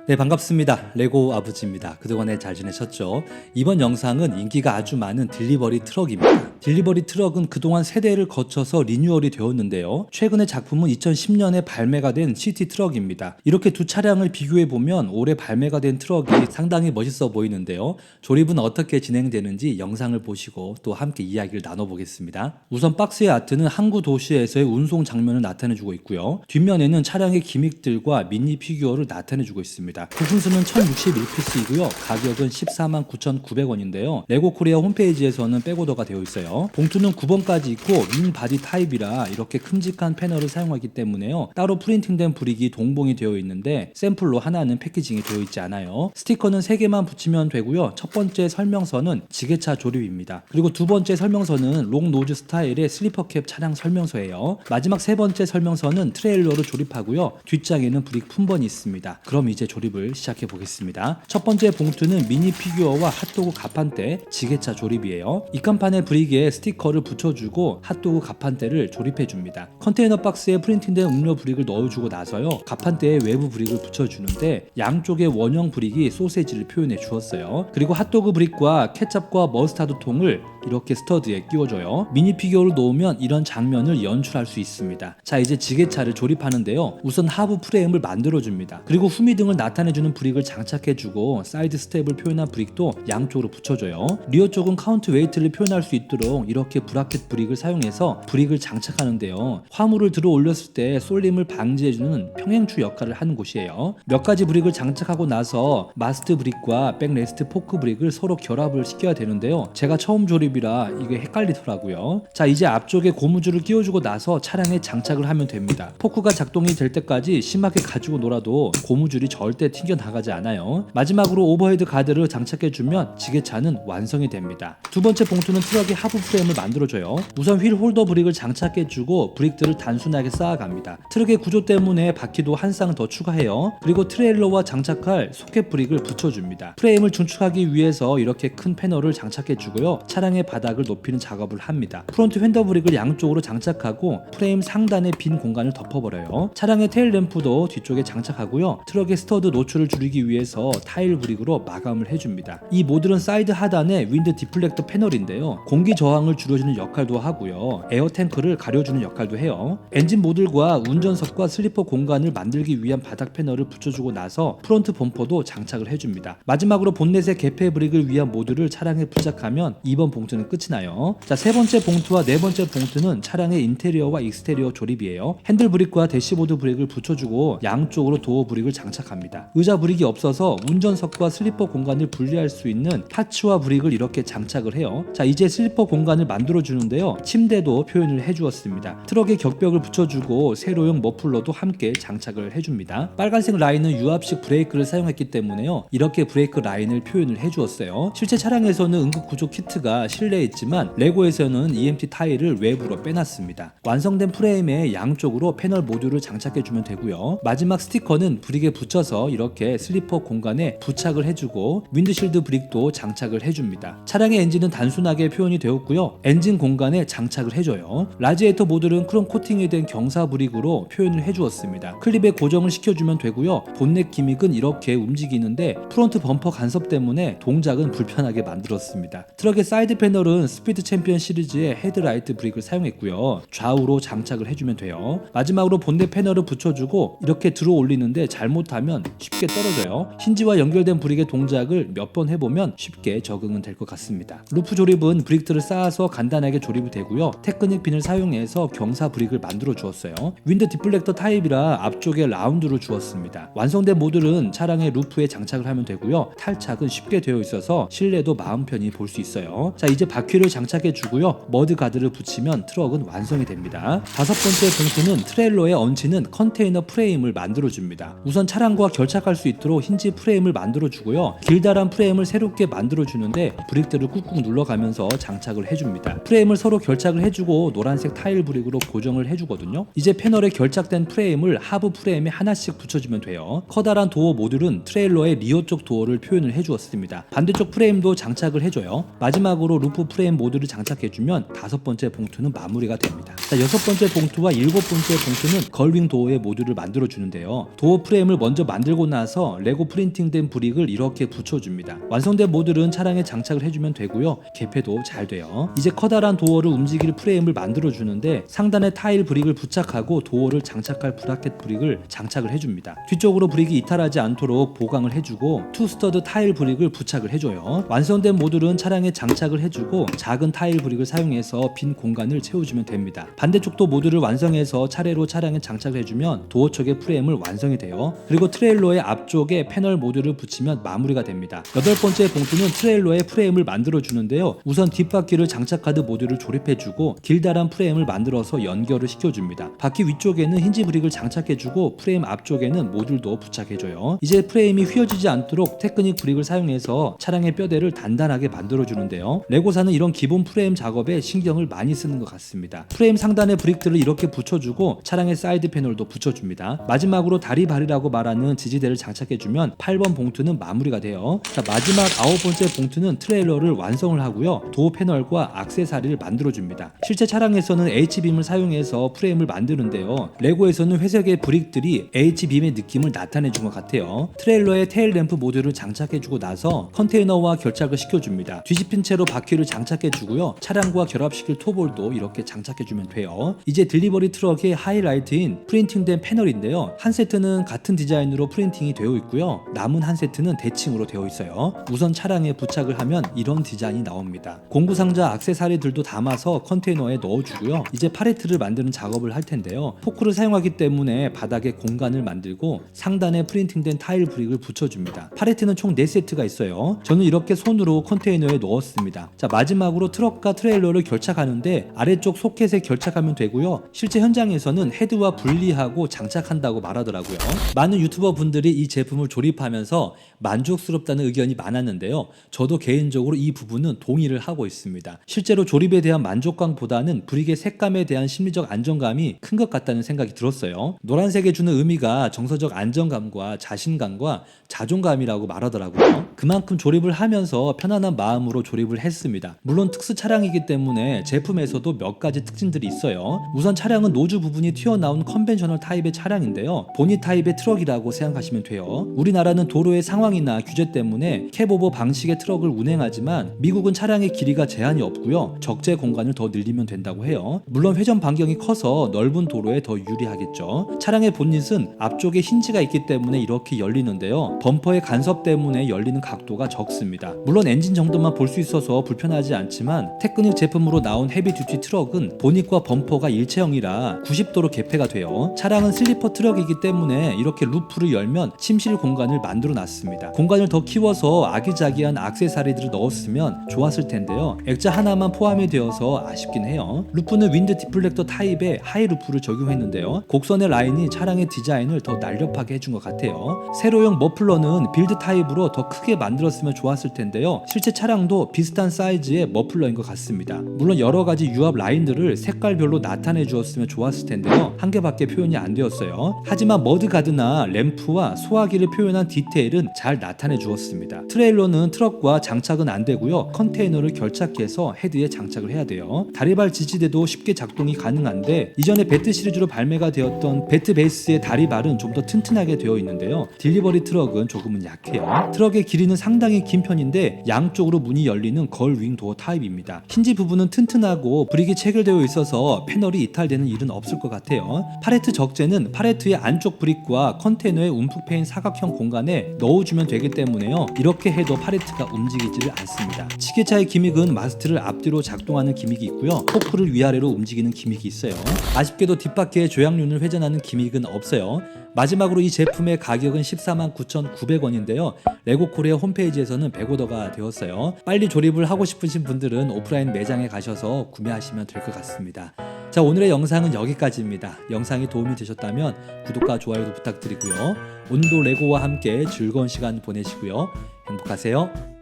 네, 반갑습니다. 레고 아버지입니다. 그동안에 잘 지내셨죠? 이번 영상은 인기가 아주 많은 딜리버리 트럭입니다. 딜리버리 트럭은 그동안 세대를 거쳐서 리뉴얼이 되었는데요. 최근의 작품은 2010년에 발매가 된 시티 트럭입니다. 이렇게 두 차량을 비교해보면 올해 발매가 된 트럭이 상당히 멋있어 보이는데요. 조립은 어떻게 진행되는지 영상을 보시고 또 함께 이야기를 나눠보겠습니다. 우선 박스의 아트는 항구 도시에서의 운송 장면을 나타내주고 있고요. 뒷면에는 차량의 기믹들과 미니 피규어를 나타내주고 있습니다. 부품수는 1061피스이고요. 가격은 149,900원인데요. 레고 코리아 홈페이지에서는 백오더가 되어 있어요. 봉투는 9번까지 있고 윙 바디 타입이라 이렇게 큼직한 패널을 사용하기 때문에요. 따로 프린팅된 브릭이 동봉이 되어 있는데 샘플로 하나는 패키징이 되어 있지 않아요. 스티커는 3개만 붙이면 되고요. 첫 번째 설명서는 지게차 조립입니다. 그리고 두 번째 설명서는 롱 노즈 스타일의 슬리퍼 캡 차량 설명서예요. 마지막 세 번째 설명서는 트레일러를 조립하고요. 뒷장에는 브릭 품번이 있습니다. 그럼 이제 조립을 시작해 보겠습니다. 첫 번째 봉투는 미니 피규어와 핫도그 가판대 지게차 조립이에요. 입간판에 브릭에 스티커를 붙여주고 핫도그 가판대를 조립해 줍니다. 컨테이너 박스에 프린팅된 음료 브릭을 넣어주고 나서요. 가판대에 외부 브릭을 붙여주는데 양쪽의 원형 브릭이 소세지를 표현해 주었어요. 그리고 핫도그 브릭과 케찹과 머스타드 통을 이렇게 스터드에 끼워줘요. 미니 피규어를 놓으면 이런 장면을 연출할 수 있습니다. 자, 이제 지게차를 조립하는데요. 우선 하부 프레임을 만들어줍니다. 그리고 후미등을 나타내주는 브릭을 장착해주고 사이드 스텝을 표현한 브릭도 양쪽으로 붙여줘요. 리어 쪽은 카운트 웨이트를 표현할 수 있도록 이렇게 브라켓 브릭을 사용해서 브릭을 장착하는데요. 화물을 들어 올렸을 때 쏠림을 방지해주는 평행추 역할을 하는 곳이에요. 몇 가지 브릭을 장착하고 나서 마스트 브릭과 백레스트 포크 브릭을 서로 결합을 시켜야 되는데요. 제가 처음 조립이라 이게 헷갈리더라고요. 자, 이제 앞쪽에 고무줄을 끼워주고 나서 차량에 장착을 하면 됩니다. 포크가 작동이 될 때까지 심하게 가지고 놀아도 고무줄이 절대 튕겨나가지 않아요. 마지막으로 오버헤드 가드를 장착해주면 지게차는 완성이 됩니다. 두 번째 봉투는 트럭의 하부 프레임을 만들어줘요. 우선 휠 홀더 브릭을 장착해주고 브릭들을 단순하게 쌓아갑니다. 트럭의 구조 때문에 바퀴도 한 쌍 더 추가해요. 그리고 트레일러와 장착할 소켓 브릭을 붙여줍니다. 프레임을 중축하기 위해서 이렇게 큰 패널을 장착해주고요. 차량의 바닥을 높이는 작업을 합니다. 프론트 휀더 브릭을 양쪽으로 장착하고 프레임 상단의 빈 공간을 덮어버려요. 차량의 테일 램프도 뒤쪽에 장착하고요. 트럭의 스터드 노출을 줄이기 위해서 타일 브릭으로 마감을 해줍니다. 이 모듈은 사이드 하단의 윈드 디플렉터 패널인데요. 공기 저항을 줄여주는 역할도 하고요. 에어 탱크를 가려주는 역할도 해요. 엔진 모듈과 운전석과 슬리퍼 공간을 만들기 위한 바닥 패널을 붙여주고 나서 프론트 범퍼도 장착을 해줍니다. 마지막으로 본넷의 개폐 브릭을 위한 모듈을 차량에 부착하면 2번 봉투는 끝이 나요. 자, 세 번째 봉투와 네 번째 봉투는 차량의 인테리어와 익스테리어 조립이에요. 핸들 브릭과 대시보드 브릭을 붙여주고 양쪽으로 도어 브릭을 장착합니다. 의자 브릭이 없어서 운전석과 슬리퍼 공간을 분리할 수 있는 파츠와 브릭을 이렇게 장착을 해요. 자, 이제 슬리퍼 공간을 만들어 주는데요. 침대도 표현을 해주었습니다. 트럭에 격벽을 붙여주고 세로용 머플러도 함께 장착을 해줍니다. 빨간색 라인은 유압식 브레이크를 사용했기 때문에요. 이렇게 브레이크 라인을 표현을 해주었어요. 실제 차량에서는 응급구조 키트가 실내에 있지만 레고에서는 EMT 타일을 외부로 빼놨습니다. 완성된 프레임에 양쪽으로 패널 모듈을 장착해주면 되고요. 마지막 스티커는 브릭에 붙여서 이렇게 슬리퍼 공간에 부착을 해주고 윈드실드 브릭도 장착을 해줍니다. 차량의 엔진은 단순하게 표현이 되었고요. 엔진 공간에 장착을 해줘요. 라지에이터 모듈은 크롬 코팅이 된 경사 브릭으로 표현을 해주었습니다. 클립에 고정을 시켜주면 되고요. 본넷 기믹은 이렇게 움직이는데 프론트 범퍼 간섭 때문에 동작은 불편하게 만들었습니다. 트럭의 사이드 패널은 스피드 챔피언 시리즈의 헤드라이트 브릭을 사용했고요. 좌우로 장착을 해주면 돼요. 마지막으로 본넷 패널을 붙여주고 이렇게 들어 올리는데 잘못하면 쉽게 떨어져요. 힌지와 연결된 브릭의 동작을 몇 번 해보면 쉽게 적응은 될 것 같습니다. 루프 조립은 브릭들을 쌓아서 간단하게 조립이 되고요. 테크닉 핀을 사용해서 경사 브릭을 만들어 주었어요. 윈드 디플렉터 타입이라 앞쪽에 라운드를 주었습니다. 완성된 모듈은 차량의 루프에 장착을 하면 되고요. 탈착은 쉽게 되어 있어서 실내도 마음 편히 볼 수 있어요. 자, 이제 바퀴를 장착해 주고요. 머드 가드를 붙이면 트럭은 완성이 됩니다. 다섯 번째 봉투는 트레일러에 얹히는 컨테이너 프레임을 만들어 줍니다. 우선 차량과 결착할 수 있도록 힌지 프레임을 만들어 주고요. 길다란 프레임을 새롭게 만들어 주는데 브릭들을 꾹꾹 눌러가면서 장착을 해줍니다. 프레임을 서로 결착을 해주고 노란색 타일 브릭으로 고정을 해주거든요. 이제 패널에 결착된 프레임을 하부 프레임에 하나씩 붙여주면 돼요. 커다란 도어 모듈은 트레일러의 리어 쪽 도어를 표현을 해주었습니다. 반대쪽 프레임도 장착을 해줘요. 마지막으로 루프 프레임 모듈을 장착해주면 5번째 봉투는 마무리가 됩니다. 자, 6번째 봉투와 7번째 봉투는 걸윙 도어의 모듈을 만들어주는데요. 도어 프레임을 먼저 만들고 나서 레고 프린팅된 브릭을 이렇게 붙여줍니다. 완성된 모듈은 차량에 장착을 해주면 되고요. 개폐도 잘 돼요. 이제 커다란 도어를 움직일 프레임을 만들어주는데 상단에 타일 브릭을 부착하고 도어를 장착할 브라켓 브릭을 장착을 해줍니다. 뒤쪽으로 브릭이 이탈하지 않도록 보강을 해주고 투스터드 타일 브릭을 부착을 해줘요. 완성된 모듈은 차량에 장착을 해주고 작은 타일 브릭을 사용해서 빈 공간을 채워주면 됩니다. 반대쪽도 모듈을 완성해서 차례로 차량에 장착을 해주면 도어 쪽의 프레임을 완성이 돼요. 그리고 트레일러의 앞쪽에 패널 모듈을 붙이면 마무리가 됩니다. 8번째 봉투는 트레일러의 프레임을 만들어주는데요. 우선 뒷바퀴를 장착하듯 모듈을 조립해주고 길다란 프레임을 만들어서 연결을 시켜줍니다. 바퀴 위쪽에는 힌지 브릭을 장착해주고 프레임 앞쪽에는 모듈도 부착해줘요. 이제 프레임이 휘어지지 않도록 테크닉 브릭을 사용해서 차량의 뼈대를 단단하게 만들어주는데요. 레고사는 이런 기본 프레임 작업에 신경을 많이 쓰는 것 같습니다. 프레임 상단에 브릭들을 이렇게 붙여주고 차량의 사이드 패널도 붙여줍니다. 마지막으로 다리발이라고 말하는 지지대를 장착해주면 8번 봉투는 마무리가 돼요. 자, 마지막 9번째 봉투는 트레일러를 완성을 하고요. 도어 패널과 액세서리를 만들어줍니다. 실제 차량에서는 H빔을 사용해서 프레임을 만드는데요. 레고에서는 회색의 브릭들이 H빔의 느낌을 나타내준 것 같아요. 트레일러에 테일 램프 모듈을 장착해주고 나서 컨테이너와 결착을 시켜줍니다. 뒤집힌 채로 바퀴를 장착해주고요. 차량과 결합시킬 토볼도 이렇게 장착해주면 돼요. 이제 딜리버리 트럭의 하이라이트인 프린팅된 패널인데요. 한 세트는 같은 디자인으로 프린팅이 되어 있고요. 남은 한 세트는 대칭으로 되어 있어요. 우선 차량에 부착을 하면 이런 디자인이 나옵니다. 공구상자 액세서리들도 담아서 컨테이너에 넣어주고요. 이제 팔레트를 만드는 작업을 할 텐데요. 포크를 사용하기 때문에 바닥에 공간을 만들고 상단에 프린팅된 타일 브릭을 붙여줍니다. 팔레트는 총 4세트가 있어요. 저는 이렇게 손으로 컨테이너에 넣었습니다. 자, 마지막으로 트럭과 트레일러를 결착하는데 아래쪽 소켓에 결착하면 되고요. 실제 현장에서는 헤드와 분리하고 장착한다고 말하더라고요. 많은 유튜버 분들이 이 제품을 조립하면서 만족스럽다는 의견이 많았는데요. 저도 개인적으로 이 부분은 동의를 하고 있습니다. 실제로 조립에 대한 만족감보다는 브릭의 색감에 대한 심리적 안정감이 큰 것 같다는 생각이 들었어요. 노란색에 주는 의미가 정서적 안정감과 자신감과 자존감이라고 말하더라고요. 그만큼 조립을 하면서 편안한 마음으로 조립을 했습니다. 물론 특수 차량이기 때문에 제품에서도 몇 가지 특징들이 있어요. 우선 차량은 노즈 부분이 튀어나온 컨벤셔널 타입의 차량인데요. 보니 타입의 트럭이라고 생각하시면 돼요. 우리나라는 도로의 상황이나 규제 때문에 캡오버 방식의 트럭을 운행하지만 미국은 차량의 길이가 제한이 없고요. 적재 공간을 더 늘리면 된다고 해요. 물론 회전 반경이 커서 넓은 도로에 더 유리하겠죠. 차량의 본닛은 앞쪽에 힌지가 있기 때문에 이렇게 열리는데요. 범퍼의 간섭 때문에 열리는 각도가 적습니다. 물론 엔진 정도만 볼 수 있어서 불편하지 않지만 테크닉 제품으로 나온 헤비듀티 트럭은 보닛과 범퍼가 일체형이라 90도로 개폐가 돼요. 차량은 슬리퍼 트럭이기 때문에 이렇게 루프를 열면 침실 공간을 만들어 놨습니다. 공간을 더 키워서 아기자기한 액세서리들을 넣었으면 좋았을 텐데요. 액자 하나만 포함이 되어서 아쉽긴 해요. 루프는 윈드 디플렉터 타입의 하이 루프를 적용했는데요. 곡선의 라인이 차량의 디자인을 더 날렵하게 해준 것 같아요. 세로용 머플러는 빌드 타입으로 더 크게 만들었으면 좋았을 텐데요. 실제 차량도 비슷한 사이즈의 머플러인 것 같습니다. 물론 여러 가지 유압 라인들을 색깔별로 나타내 주었으면 좋았을 텐데요. 한 개밖에 표현이 안 되었어요. 하지만 머드가드나 램프와 소화기를 표현한 디테일은 잘 나타내 주었습니다. 트레일러는 트럭과 장착은 안 되고요. 컨테이너를 결착해서 헤드에 장착을 해야 돼요. 다리발 지지대도 쉽게 작동이 가능한데 이전에 배트 시리즈로 발매가 되었던 배트 베이스의 다리발은 좀 더 튼튼하게 되어 있는데요. 딜리버리 트럭은 조금은 약해요. 트럭의 길이는 상당히 긴 편인데 양쪽으로 문이 열리는 걸윙 도어 타입입니다. 힌지 부분은 튼튼하고 브릭이 체결되어 있어서 패널이 이탈되는 일은 없을 것 같아요. 팔레트 적재는 팔레트의 안쪽 브릭과 컨테이너의 움푹 패인 사각형 공간에 넣어주면 되기 때문에요. 이렇게 해도 팔레트가 움직이지를 않습니다. 시계차의 기믹은 마스트를 앞뒤로 작동하는 기믹이 있고요. 포크를 위아래로 움직이는 기믹이 있어요. 아쉽게도 뒷바퀴에 조향륜을 회전하는 기믹은 없어요. 마지막으로 이 제품의 가격은 149,900원인데요. 레고코리아 홈페이지에서는 백오더가 되었어요. 빨리 조립을 하고 싶으신 분들은 오프라인 매장에 가셔서 구매하시면 될 것 같습니다. 자, 오늘의 영상은 여기까지입니다. 영상이 도움이 되셨다면 구독과 좋아요도 부탁드리고요. 오늘도 레고와 함께 즐거운 시간 보내시고요. 행복하세요.